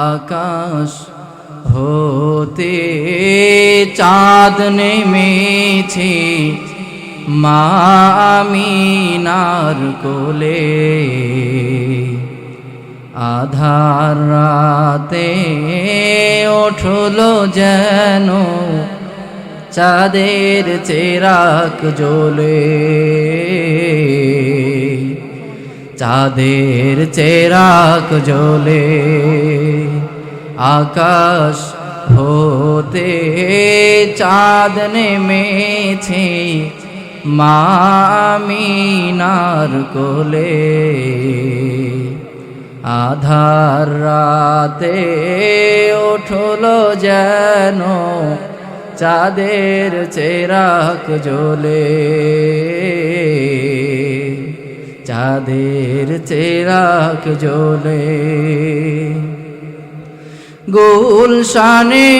আকাশ হতে চাঁদ নেমেছে মা আমিনার কোলে, আধার রাতে উঠল যেন চাঁদের চেরাক জ্বলে, চাঁদের চেরাক জ্বলে। আকাশ হতে চাঁদ নেমেছে মা আমিনার কোলে, আধার রাতে উঠল যেন চাঁদের চেরাক জ্বলে, চাঁদের চেরাক জ্বলে। গুলশানে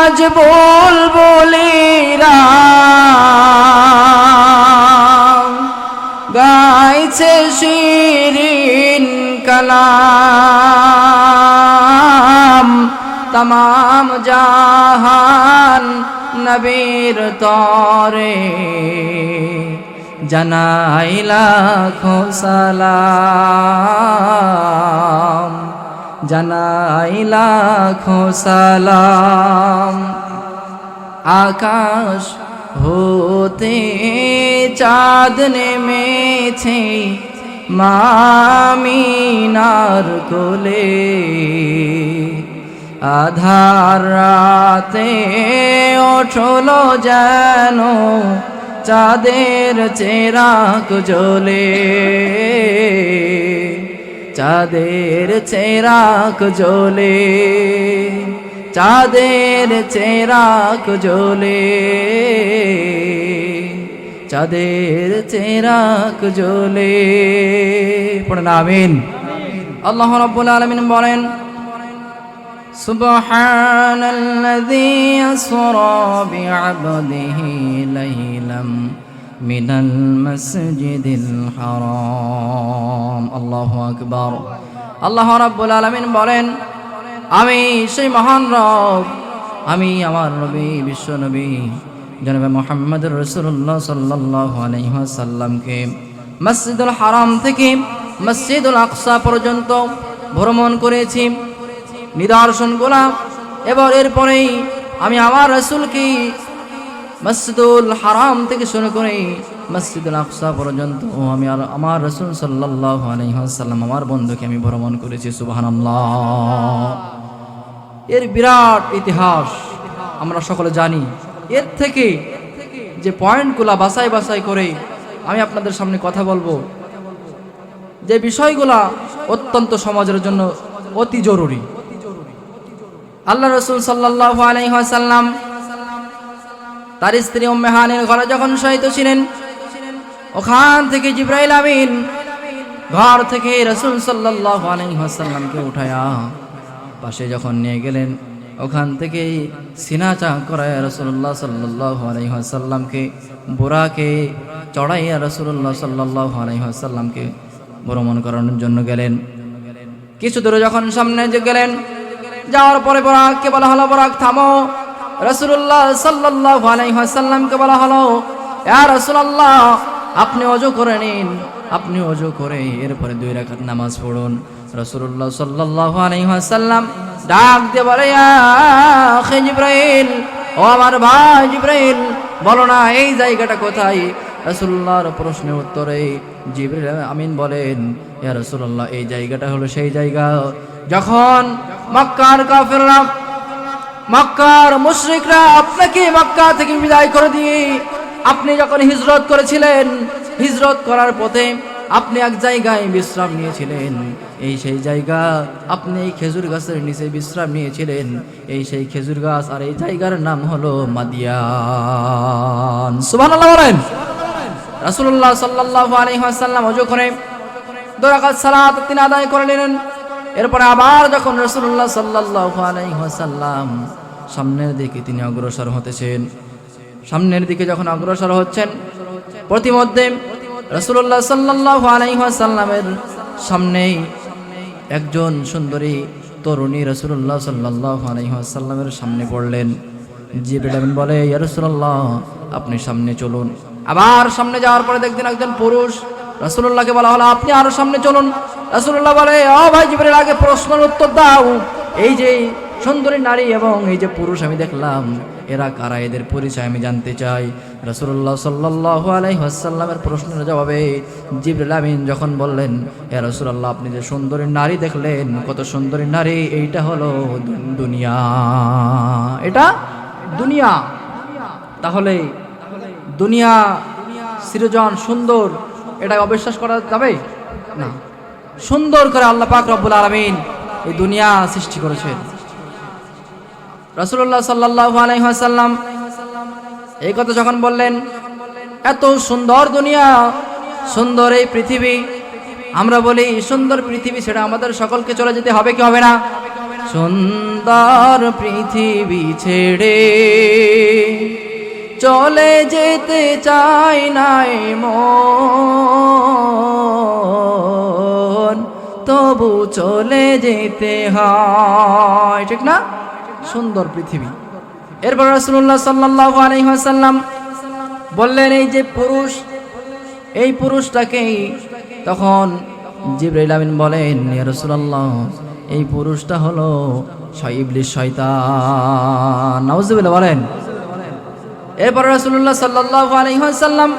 আজ বুলবুলিরা গাইছে শিরিন কালাম, তমাম জাহান নবীর তরে জানাই লাখো সালাম, জানাই লাখো সালাম। আকাশ হতে চাঁদ নেমেছে মা আমিনার কোলে, আধার রাতে উঠল যেন চাঁদের চেরাক জ্বলে, চাঁদের চেরাক জ্বলে, চাঁদের চেরাক জ্বলে, চাঁদের চেরাক জ্বলে। পড়েন আমিন। আল্লাহ রাব্বুল আলামিন বলেন, সুবহানাল্লাযী আসরা বিআবদিহি লাইলাম মিনাল মাসজিদিল হারাম। আল্লাহু আকবার। আল্লাহ রাব্বুল আলামিন বলেন, আমি সেই মহান রব, আমি আমার নবী বিশ্ব নবী জনাবে মুহাম্মদুর রাসূলুল্লাহ সাল্লাল্লাহু আলাইহি ওয়াসাল্লামকে মসজিদুল হারাম থেকে মসজিদুল আকসা পর্যন্ত ভ্রমণ করেছি, নিদর্শনগুলা। এবার এরপরেই আমি আমার রাসূলকে মসজিদুল হারাম থেকে শুরু করে মসজিদুল আকসা পর্যন্ত আমি আর আমার রাসূল সাল্লাল্লাহু আলাইহি ওয়াসাল্লাম আমার বন্ধুকে আমি ভ্রমণ করেছি। সুবহানাল্লাহ। এর বিরাট ইতিহাস আমরা সকলে জানি। এর থেকে যে পয়েন্টগুলা বাছাই বাছাই করে আমি আপনাদের সামনে কথা বলবো, যে বিষয়গুলা অত্যন্ত সমাজের জন্য অতি জরুরি। আল্লাহ রাসূল সাল্লাল্লাহু আলাইহি ওয়াসাল্লাম তার স্ত্রী উম্মে হানির ঘরে যখন শয়িত ছিলেন, ওখান থেকে জিবরাইল আমিন ঘর থেকে রাসূল সাল্লাল্লাহু আলাইহি ওয়াসাল্লামকে উঠায়া পাশে যখন নিয়ে গেলেন, ওখান থেকে সিনা চাক করায় রাসূলুল্লাহ সাল্লাল্লাহু আলাইহি ওয়াসাল্লামকে বুরাকে চড়াইয়া রাসূলুল্লাহ সাল্লাল্লাহু আলাইহি ওয়াসাল্লামকে ভ্রমণ করানোর জন্য গেলেন। কিছু দূরে যখন সামনে গেলেন, যাওয়ার পরে বুরাককে বলা হলো, বুরাক থামো। রাসূলুল্লাহ সাল্লাল্লাহু আলাইহি ওয়াসাল্লামকে বলা হলো, ইয়া রাসূলুল্লাহ আপনি ওযু করে নিন, আপনি ওযু করে এরপরে 2 রাকাত নামাজ পড়ুন। রাসূলুল্লাহ সাল্লাল্লাহু আলাইহি ওয়াসাল্লাম ডাক দিয়ে বলে, ইয়া আখি জিবরাইল, ও আমার ভাই জিবরাইল, বলো না এই জায়গাটা কোথায়? রাসূলুল্লাহর প্রশ্নের উত্তরে জিবরাইল আমিন বলেন, ইয়া রাসূলুল্লাহ এই জায়গাটা হলো সেই জায়গা যখন মক্কার কাফেররা, মক্কার মুশরিকরা আপনাকে মক্কা থেকে বিদায় করে দিয়ে আপনি যখন হিজরত করেছিলেন, হিজরত করার পথে আপনি এক জায়গায় বিশ্রাম নিয়েছিলেন, এই সেই জায়গা। আপনি এই খেজুর গাছের নিচে বিশ্রাম নিয়েছিলেন, এই সেই খেজুর গাছ, আর এই জায়গার নাম হলো মাদিয়ান। সুবহানাল্লাহ বলেন। রাসূলুল্লাহ সাল্লাল্লাহু আলাইহি ওয়াসাল্লাম ওযু করে 2 রাকাত সালাত তিনি আদায় করে নিলেন। এরপরে আবার যখন রাসূলুল্লাহ সাল্লাল্লাহু আলাইহি ওয়াসাল্লাম সামনের দিকে তিনি অগ্রসর হতেছেন, সামনের দিকে যখন অগ্রসর হচ্ছেন, প্রতিমধ্যে রাসূলুল্লাহ সাল্লাল্লাহু আলাইহি ওয়াসাল্লামের সামনেই একজন সুন্দরী তরুণী রাসূলুল্লাহ সাল্লাল্লাহু আলাইহি ওয়াসাল্লামের সামনে পড়লেন। জিবরিল আমিন বলে, ইয়া রাসূলুল্লাহ, আপনি সামনে চলুন। আবার সামনে যাওয়ার পরে দেখলেন একজন পুরুষ। রাসূলুল্লাহকে বলা হলো, আপনি আরো সামনে চলুন। রাসূলুল্লাহ বলে, ও ভাই জিবরিল, আগে প্রশ্নের উত্তর দাও। এই যে সুন্দরী নারী এবং এই যে পুরুষ আমি দেখলাম, এরা কারা? এদের পরিচয় আমি জানতে চাই। রাসূলুল্লাহ সাল্লাল্লাহু আলাইহি ওয়াসাল্লামের প্রশ্নের জবাবে জিবরিল আমিন যখন বললেন, ইয়া রাসূলুল্লাহ, আপনি যে সুন্দরী নারী দেখলেন, কত সুন্দরী নারী, এইটা হলো দুনিয়া। এটা দুনিয়া। তাহলে দুনিয়া সৃজন সুন্দর, এটা অবিশ্বাস করা যাবে না। সুন্দর করে আল্লাহ পাক রব্বুল আলামিন এই দুনিয়া সৃষ্টি করেছেন। রাসূলুল্লাহ সাল্লাল্লাহু আলাইহি ওয়াসাল্লাম এই কথা যখন বললেন, এত সুন্দর দুনিয়া, সুন্দর এই পৃথিবী, আমরা বলি সুন্দর পৃথিবী, সেটা আমাদের সকলকে চলে যেতে হবে কি হবে না? সুন্দর পৃথিবী ছেড়ে চলে যেতে চাই নাই মন, তবু চলে যেতে হয়, ঠিক না? সুন্দর পৃথিবী। এরপর রাসূলুল্লাহ সাল্লাল্লাহু আলাইহি ওয়াসাল্লাম বললেন, এই যে পুরুষ, এই পুরুষটাকেই তখন জিবরাইল আমিন বলেন, ইয়া রাসূলুল্লাহ, এই পুরুষটা হলো ইবলিস, শয়তান। নাউজুবিল্লাহ বলেন। এরপর রাসূলুল্লাহ সাল্লাল্লাহু আলাইহি ওয়াসাল্লাম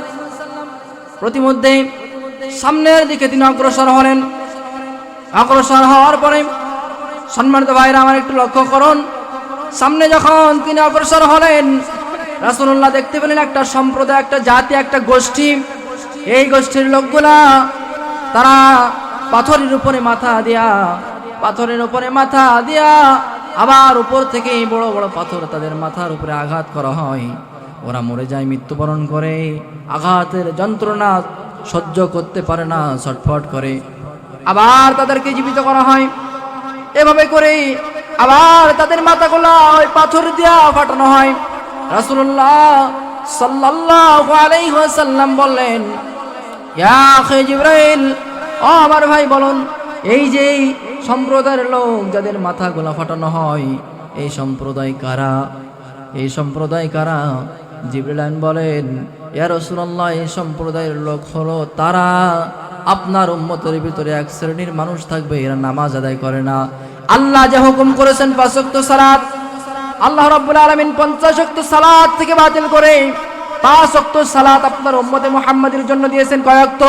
প্রতিমধ্যে সামনের দিকে তিনি অগ্রসর হলেন। অগ্রসর হওয়ার পরে সম্মানিত ভাইরা আমার একটু লক্ষ্য করুন, সামনে যখন তিনি অগ্রসর হলেন, রাসূলুল্লাহ দেখতে পেলেন একটা সম্প্রদায়, একটা জাতি, একটা গোষ্ঠী। এই গোষ্ঠীর লোকগুলা তারা পাথরের উপরে মাথা দিয়া আবার উপর থেকে বড় বড় পাথর তাদের মাথার উপরে আঘাত করা হয়। ওরা মরে যায়, মৃত্যুবরণ করে, আঘাতের যন্ত্রণা সহ্য করতে পারে না, ছটফট করে। আবার তাদেরকে জীবিত করা হয়। এভাবে করে আবার তাদের মাথাগুলা ওই পাথর দিয়া ফাটানো হয়। রাসূলুল্লাহ সাল্লাল্লাহু আলাইহি ওয়াসাল্লাম বললেন, ইয়া আখি জিবরাইল, ও আমার ভাই বলুন, এই যে সম্প্রদায়ের লোক যাদের মাথাগুলা ফাটানো হয়, এই সম্প্রদায় কারা? এই সম্প্রদায় কারা? জিবরাইল আমিন বলেন, ইয়া রাসূলুল্লাহ, এই সম্প্রদায়ের লোক হলো তারা, আপনার উম্মতের ভিতরে এক শ্রেণীর মানুষ থাকবে, এরা নামাজ আদায় করে না। আল্লাহ যে হুকুম করেছেন 5 ওয়াক্ত সালাত, আল্লাহ রাব্বুল আলামিন 50 ওয়াক্ত সালাত থেকে বাতিল করে 5 ওয়াক্ত সালাত আপনার উম্মতে মুহাম্মাদের জন্য দিয়েছেন। কয় ওয়াক্ত?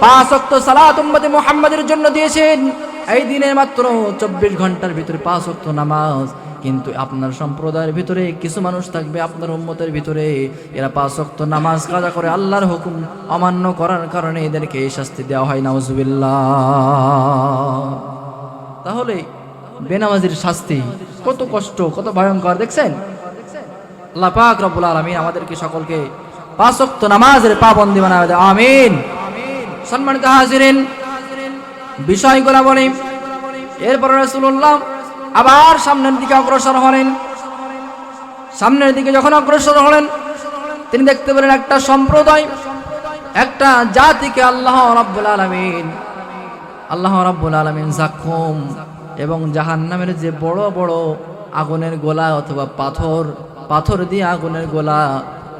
5 ওয়াক্ত সালাত উম্মতে মুহাম্মাদের জন্য দিয়েছেন। এই দিনের মাত্র 24 ঘন্টার ভিতরে 5 ওয়াক্ত নামাজ। কিন্তু আপনার সম্প্রদায়ের ভিতরে কিছু মানুষ থাকবে, আপনার উম্মতের ভিতরে, এরা 5 ওয়াক্ত নামাজ কাজা করে আল্লাহর হুকুম অমান্য করার কারণে এদেরকে এই শাস্তি দেওয়া হয়। নাউজুবিল্লাহ। তাহলে বেনামাজির শাস্তি কত কষ্ট, কত ভয়ঙ্কর, দেখছেন? আল্লাহ পাক রব্বুল আলামিন আমাদেরকে সকলকে 5 ওয়াক্ত নামাজের পাবন্দি বানায় দেয়, আমিন। সম্মানিত হাজিরিন, বিষয়গুলো বলি। এরপর রাসূলুল্লাহ আবার সামনের দিকে অগ্রসর হলেন। সামনের দিকে যখন অগ্রসর হলেন, তিনি দেখতে পেলেন একটা সম্প্রদায়, একটা জাতিকে আল্লাহ রাব্বুল আলামিন জাকুম এবং জাহান্নামের যে বড় বড় আগুনের গোলা অথবা পাথর দিয়ে আগুনের গোলা,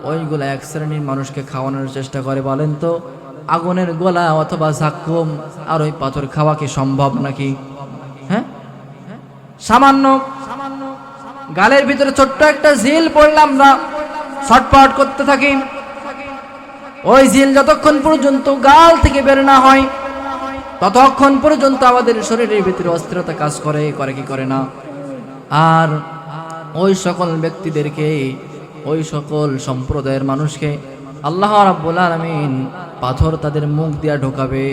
ওইগুলা এক শ্রেণীর মানুষকে খাওয়ানোর চেষ্টা করে। বলেন তো, আগুনের গোলা অথবা জাকুম আর ওই পাথর খাওয়া কি সম্ভব নাকি? হ্যাঁ, সামান্য গালের ভিতরে ছোট্ট একটা ঝিল পড়লে আমরা ছটপট করতে থাকি। ওই ঝিল যতক্ষণ পর্যন্ত গাল থেকে বের না হয়, ততক্ষণ পর্যন্ত আমাদের শরীরের ভিতরে অস্থিরতা কাজ করে কি করে না? আর ওই সকল ব্যক্তিদেরকে, ওই সকল সম্প্রদায়ের মানুষকে আল্লাহ রাব্বুল আলামিন পাথর তাদের মুখ দিয়া ঢোকাবে।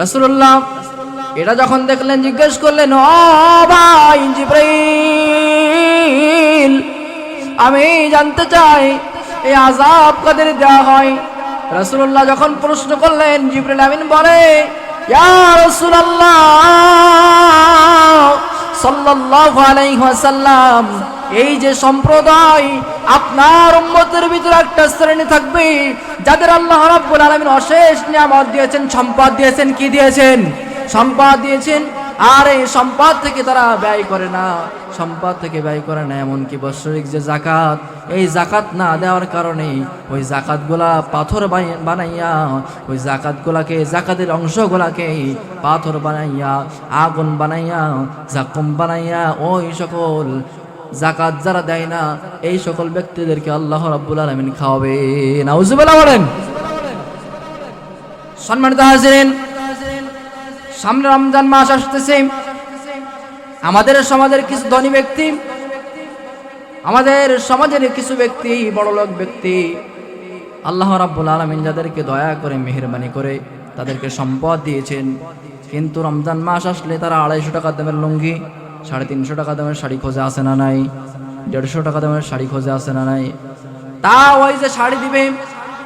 রাসূলুল্লাহ এটা যখন দেখলেন, জিজ্ঞেস করলেন, ও ভাই জিবরাইল, আমি জানতে চাই এই আযাব কাদের দেওয়া হয়? রাসূলুল্লাহ যখন প্রশ্ন করলেন, জিবরাইল আমিন বলে, ইয়া রাসূলুল্লাহ সাল্লাল্লাহু আলাইহি ওয়াসাল্লাম, এই যে সম্প্রদায় আপনার উম্মতের ভিতরে একটা শ্রেণী থাকবে যাদের আল্লাহ রাব্বুল আলামিন অশেষ নিয়ামত দিয়েছেন, সম্পদ দিয়েছেন। কি দিয়েছেন? সম্পদ দিয়েছেন। আর এই সম্পদ থেকে তারা ব্যয় করে না, সম্পদ থেকে ব্যয় করে না। এমনকি বাৎসরিক যে জাকাত, এই জাকাত না দেওয়ার কারণে ওই জাকাতগুলা পাথর বানাইয়া, ওই জাকাতগুলাকে, জাকাতের অংশগুলাকে পাথর বানাইয়া, আগুন বানাইয়া, জাকুম বানাইয়া ওই সকল জাকাত যারা দেয় না এই সকল ব্যক্তিদেরকে আল্লাহ রাব্বুল আলামিন খাওয়াবে। নাউজুবিল্লাহ বলেন। সম্মানিত হাজিরিন, সামনে রমজান মাস আসতেছে। আমাদের সমাজের কিছু ধনী ব্যক্তি, আমাদের সমাজের কিছু ব্যক্তি, বড়লোক ব্যক্তি, আল্লাহ রাব্বুল আলামিন যাদেরকে দয়া করে মেহেরবানি করে তাদেরকে সম্পদ দিয়েছেন, কিন্তু রমজান মাস আসলে তারা 250 টাকা দামের লুঙ্গি, 350 টাকা দামের শাড়ি খোঁজে আসে না নাই, 150 টাকা দামের শাড়ি খোঁজে আসে না নাই। তা ওই যে শাড়ি দিবে,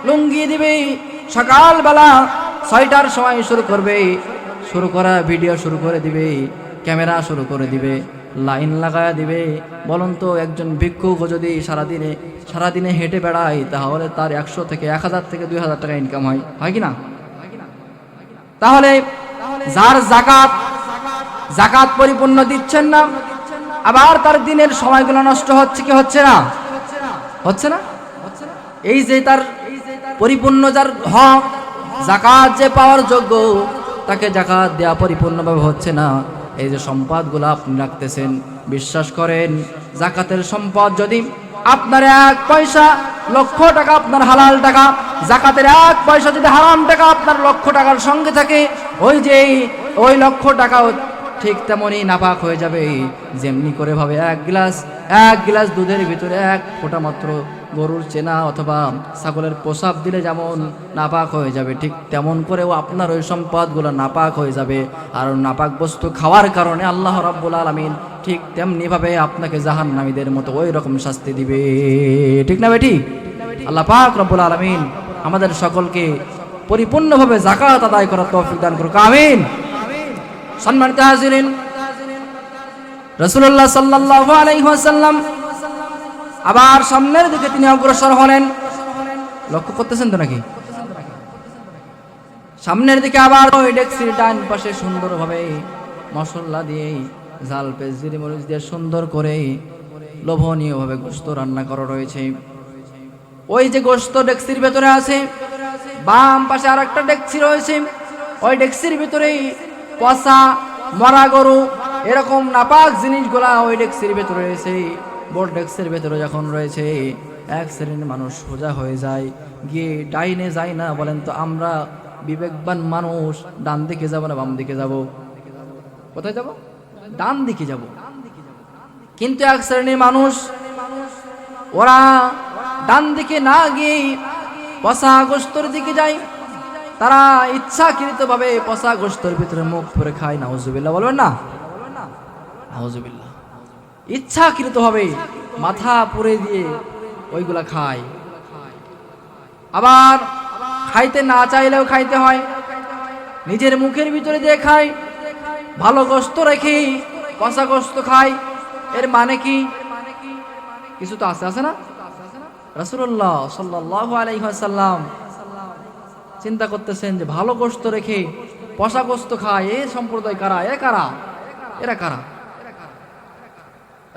লুঙ্গি দিবে, সকালবেলা 6টার সময় শুরু করবে, শুরু করা ভিডিও শুরু করে দিবে, ক্যামেরা শুরু করে দিবে, লাইন লাগায়া দিবে। বলুন তো, একজন ভিক্ষুক যদি সারাদিনে হেঁটে বেড়ায় তাহলে তার 100 থেকে 1000 থেকে 2000 টাকা ইনকাম হয় কি না? তাহলে যার জাকাত পরিপূর্ণ দিচ্ছেন না, আবার তার দিনের সময়গুলো নষ্ট হচ্ছে কি হচ্ছে না? হচ্ছে না? এই যে তার পরিপূর্ণ যার হক, জাকাত যে পাওয়ার যোগ্য, তাকে জাকাত দেওয়া পরিপূর্ণভাবে হচ্ছে না। এই যে সম্পদগুলো আপনি রাখতেছেন, বিশ্বাস করেন জাকাতের সম্পদ যদি আপনার 1 পয়সা, লক্ষ টাকা আপনার হালাল টাকা, জাকাতের 1 পয়সা যদি হারাম টাকা আপনার লক্ষ টাকার সঙ্গে থাকে, ওই লক্ষ টাকাও ঠিক তেমনই নাপাক হয়ে যাবে। যেমনি করে ভাবে এক গ্লাস দুধের ভিতরে 1 ফোঁটা মাত্র গরুর চেনা অথবা ছাগলের প্রসাব দিলে যেমন নাপাক হয়ে যাবে, ঠিক তেমন করেও আপনার ওই সম্পদগুলো নাপাক হয়ে যাবে। আর নাপাক বস্তু খাওয়ার কারণে আল্লাহ রাব্বুল আলামিন ঠিক তেমনিভাবে আপনাকে জাহান্নামীদের মতো ওই রকম শাস্তি দিবে। ঠিক না বেটি? আল্লাহ পাক রব্বুল আলামিন আমাদের সকলকে পরিপূর্ণভাবে যাকাত আদায় করার তৌফিক দান করুক। আমিন। সম্মানিত হাজিরিন, রাসূলুল্লাহ সাল্লাল্লাহু আলাইহি ওয়াসাল্লাম আবার সামনের দিকে তিনি অগ্রসর হলেন। লক্ষ্য করতেছেন তো নাকি? সামনের দিকে আবার ওই ডেকসির ডান পাশে সুন্দরভাবে মশলা দিয়ে, ঝাল পেঁয়াজ জিরে মরিচ দিয়ে সুন্দর করে লোভনীয়ভাবে গোশত রান্না করা রয়েছে। ওই যে গোশত ডেকসির ভেতরে আছে, বাম পাশে আর একটা ডেকসি রয়েছে, ওই ডেকসির ভিতরেই পচা মরা গরু এরকম নাপাক জিনিসগুলা ওই ডেকসির ভেতরে রয়েছে। বড় ডেকসির ভেতরে যখন রয়েছে, এক শ্রেণীর মানুষ সোজা হয়ে যায়, গিয়ে ডাইনে যায় না। বলেন তো, আমরা বিবেকবান মানুষ ডান দিকে যাব না বাম দিকে যাব? কোথায় যাব? ডান দিকে যাব। কিন্তু এক শ্রেণীর মানুষ, ওরা ডান দিকে না গিয়ে পচা গোশতের দিকে যায়। তারা ইচ্ছাকৃতভাবে পচা গোশতের ভিতরে মুখ পুরে খায়। নাউজুবিল্লাহ বলবেন না? নাউজুবিল্লাহ। ইচ্ছাকৃতভাবে মাথা পুরে দিয়ে ওইগুলা খায়। আবার খাইতে না চাইলেও খাইতে হয়, নিজের মুখের ভিতরে দিয়ে খায়। ভালো গোশত রেখে পচা গোশত খায়, এর মানে কি? কিছু তো আছে না? রাসূলুল্লাহ সাল্লাল্লাহু আলাইহি ওয়াসাল্লাম চিন্তা করতেছেন যে ভালো গোশত রেখে পচা গোশত খায়, এই সম্প্রদায় কারা? এরা কারা?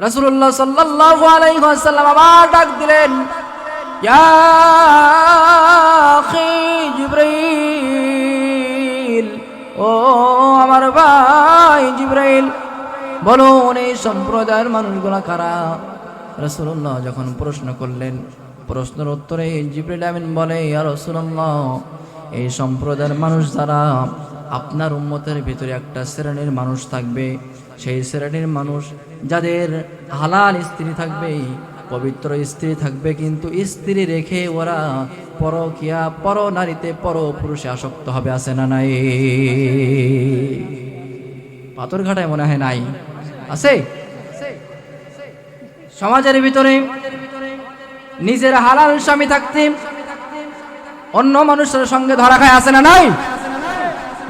রাসূলুল্লাহ সাল্লাল্লাহু আলাইহি ওয়াসাল্লাম আবার ডাক দিলেন, ইয়া আখি জিবরাইল, ও আমার ভাই জিবরাইল, বলুন এই সম্প্রদায়ের মানুষগুলা কারা? রাসূলুল্লাহ যখন প্রশ্ন করলেন, প্রশ্নের উত্তরে জিবরাইল আমিন বলে, ইয়া রাসূলুল্লাহ, এই সম্প্রদায়ের মানুষ যারা, আপনার উম্মতের ভিতরে একটা শ্রেণীর মানুষ থাকবে, সেই শ্রেণীর মানুষ যাদের হালাল স্ত্রী থাকবে, পবিত্র স্ত্রী থাকবে, কিন্তু স্ত্রী রেখে ওরা পরকিয়া, পর নারীতে, পর পুরুষে আসক্ত হবে। আছে না নাই? পাথরঘাটায় মনে হয় নাই? আছে? সমাজের ভিতরে নিজের হালাল স্বামী থাকতে অন্য মানুষের সঙ্গে ধরা খায়। আছে না নাই?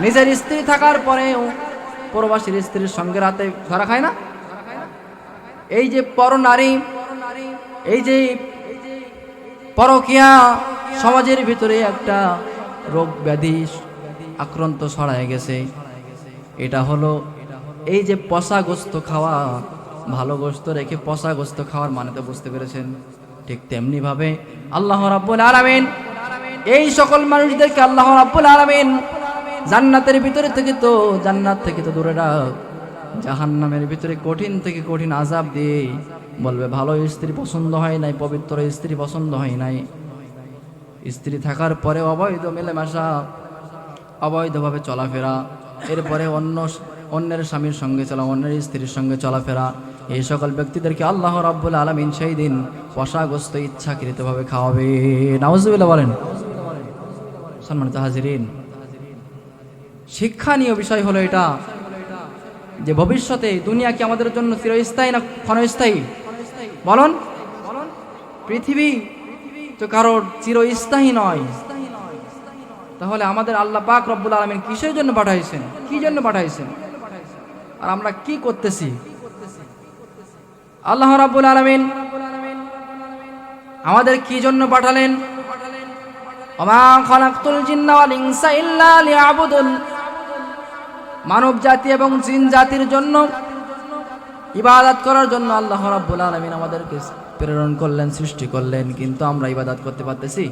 নিজের স্ত্রী থাকার পরেও প্রবাসীর স্ত্রীর সঙ্গে রাতে ধরা খায় না? এই যে পরনারী, এই যে পরকীয়া সমাজের ভিতরে একটা রোগ ব্যাধি আক্রান্ত ছড়ায় গেছে। এটা হলো এই যে পচা গোস্ত খাওয়া, ভালো গোস্ত রেখে পচা গোস্ত খাওয়ার মানে তো বুঝতে পেরেছেন। ঠিক তেমনি ভাবে আল্লাহ রাব্বুল আলামিন এই সকল মানুষদেরকে আল্লাহ রাব্বুল আলামিন জান্নাতের ভিতরে থেকে তো জান্নাত থেকে তো দূরে রাখ, জাহান্নামের ভিতরে কঠিন থেকে কঠিন আযাব দিয়ে বলবে ভালো স্ত্রী পছন্দ হয় নাই, পবিত্র স্ত্রী পছন্দ হয় নাই, স্ত্রী থাকার পরে অবৈধ মেলামেশা, অবৈধভাবে চলাফেরা, এরপরে অন্যের স্বামীর সঙ্গে চলা, অন্যের স্ত্রীর সঙ্গে চলাফেরা, এই সকল ব্যক্তিদেরকে আল্লাহ রাব্বুল আলামিন সেই দিন পশাগ্রস্ত ইচ্ছাকৃতভাবে খাওয়াবে। নাউজুবিল্লাহ বলেন। সম্মানিত হাজিরিন, শিক্ষণীয় বিষয় হলো এটা যে ভবিষ্যতে দুনিয়া কি আমাদের জন্য চিরস্থায়ী না ক্ষণস্থায়ী? বলুন। পৃথিবী তো কারোর চিরস্থায়ী নয়। তাহলে আমাদের আল্লাহ পাক রব্বুল আলামিন কিসের জন্য পাঠাইছেন, কি জন্য পাঠাইছেন, আর আমরা কি করতেছি? আল্লাহ রাব্বুল আলামিন আমাদের কি জন্য পাঠালেন? ওমা খালাকতুল জিন্না ওয়াল ইনসা ইল্লা লিয়াবুদুন, মানব জাতি এবং জিন জাতির জন্য ইবাদত করার জন্য আল্লাহ রাব্বুল আলামিন আমাদেরকে প্রেরণ করলেন, সৃষ্টি করলেন। কিন্তু আমরা ইবাদত করতে পারতেছি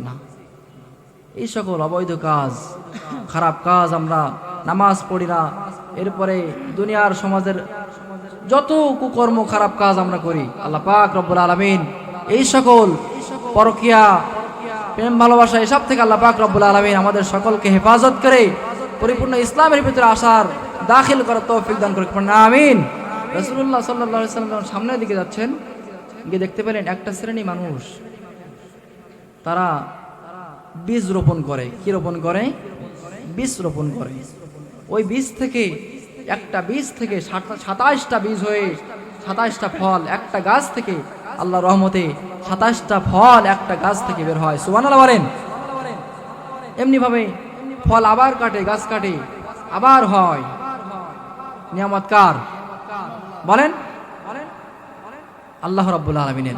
না। এই সকল অবৈধ কাজ, খারাপ কাজ, আমরা নামাজ পড়ি না, এরপরে দুনিয়ার সমাজের যত কুকর্ম খারাপ কাজ আমরা করি, আল্লাহ পাক রব্বুল আলামিন এই সকল পরকীয়া, প্রেম ভালোবাসা এসব থেকে আল্লাহ পাক রব্বুল আলামিন আমাদের সকলকে হেফাজত করে পরিপূর্ণ ইসলামের ভিতরে আসার, দাখিল করার তৌফিক দান করে। আমিন। রাসূলুল্লাহ সাল্লাল্লাহু আলাইহি ওয়াসাল্লাম সামনের দিকে যাচ্ছেন, গিয়ে দেখতে পেলেন একটা শ্রেণী মানুষ, তারা বীজ রোপণ করে। কি রোপণ করে? বীজ রোপণ করে। ওই বীজ থেকে, একটা বীজ থেকে 27টা বীজ হয়ে 27টা ফল একটা গাছ থেকে, আল্লাহর রহমতে 27টা ফল একটা গাছ থেকে বের হয়। সুবহানাল্লাহ বলেন। এমনি ভাবে ফল আবার কাটে, গাছ কাটে, আবার হয়। নিয়ামত কার? বলেন। আল্লাহ রাব্বুল আলামিনের।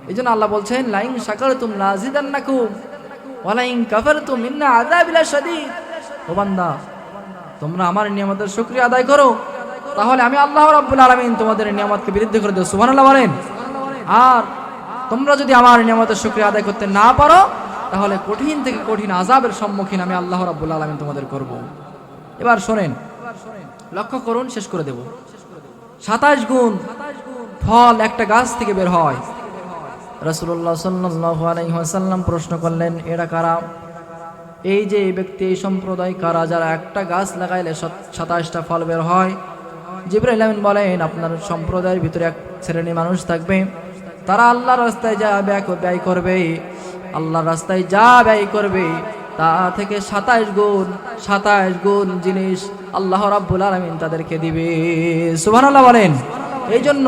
এইজন্য আল্লাহ বলছেন লাইন শাকারতুম লাযিদান্নাকুম ওয়া লাইন কাফারতুম ইন্না আযাবি লাশাদীদ। ও বান্দা, তোমরা আমার নিয়ামতের শুকরিয়া আদায় করো, তাহলে আমি আল্লাহ রাব্বুল আলামিন তোমাদের নিয়ামতকে বৃদ্ধি করে দেব। সুবহানাল্লাহ বলেন। আর তোমরা যদি আমার নিয়ামতের শুকরিয়া আদায় করতে না পারো, তাহলে কঠিন থেকে কঠিন আযাবের সম্মুখীন আমি আল্লাহ রাব্বুল আলামিন তোমাদের করব। এবার শোনেন, লক্ষ্য করুন, শেষ করে দেব। 27 গুণ ফল একটা গাছ থেকে বের হয়। রাসূলুল্লাহ সাল্লাল্লাহু আলাইহি ওয়াসাল্লাম প্রশ্ন করলেন, এরা কারা? এই যে এই ব্যক্তি, এই সম্প্রদায় কারা যারা একটা গাছ লাগাইলে 27টা ফল বের হয়? জিবরাইল আমিন বলেন, আপনার সম্প্রদায়ের ভিতরে এক শ্রেণী মানুষ থাকবে, তারা আল্লাহর রাস্তায় যা ব্যয় করবে, আল্লাহর রাস্তায় যা ব্যয় করবে তা থেকে 27 গুণ জিনিস আল্লাহ রাব্বুল আলামিন তাদেরকে দিবে। সুবহানাল্লাহ বলেন। এই জন্য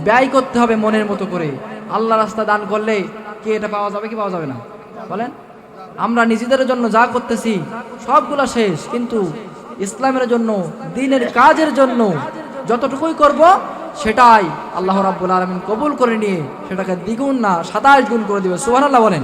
ব্যয় করতে হবে মনের মতো করে। আল্লাহ রাস্তা দান করলে কি এটা পাওয়া যাবে কি পাওয়া যাবে না? বলেন। আমরা নিজেদের জন্য যা করতেছি সবগুলো শেষ, কিন্তু ইসলামের জন্য, দ্বীনের কাজের জন্য যতটুকুই করব সেটাই আল্লাহ রাব্বুল আলামিন কবুল করে নিয়ে সেটাকে দ্বিগুণ না 27 গুণ করে দিবে। সুবহানাল্লাহ বলেন।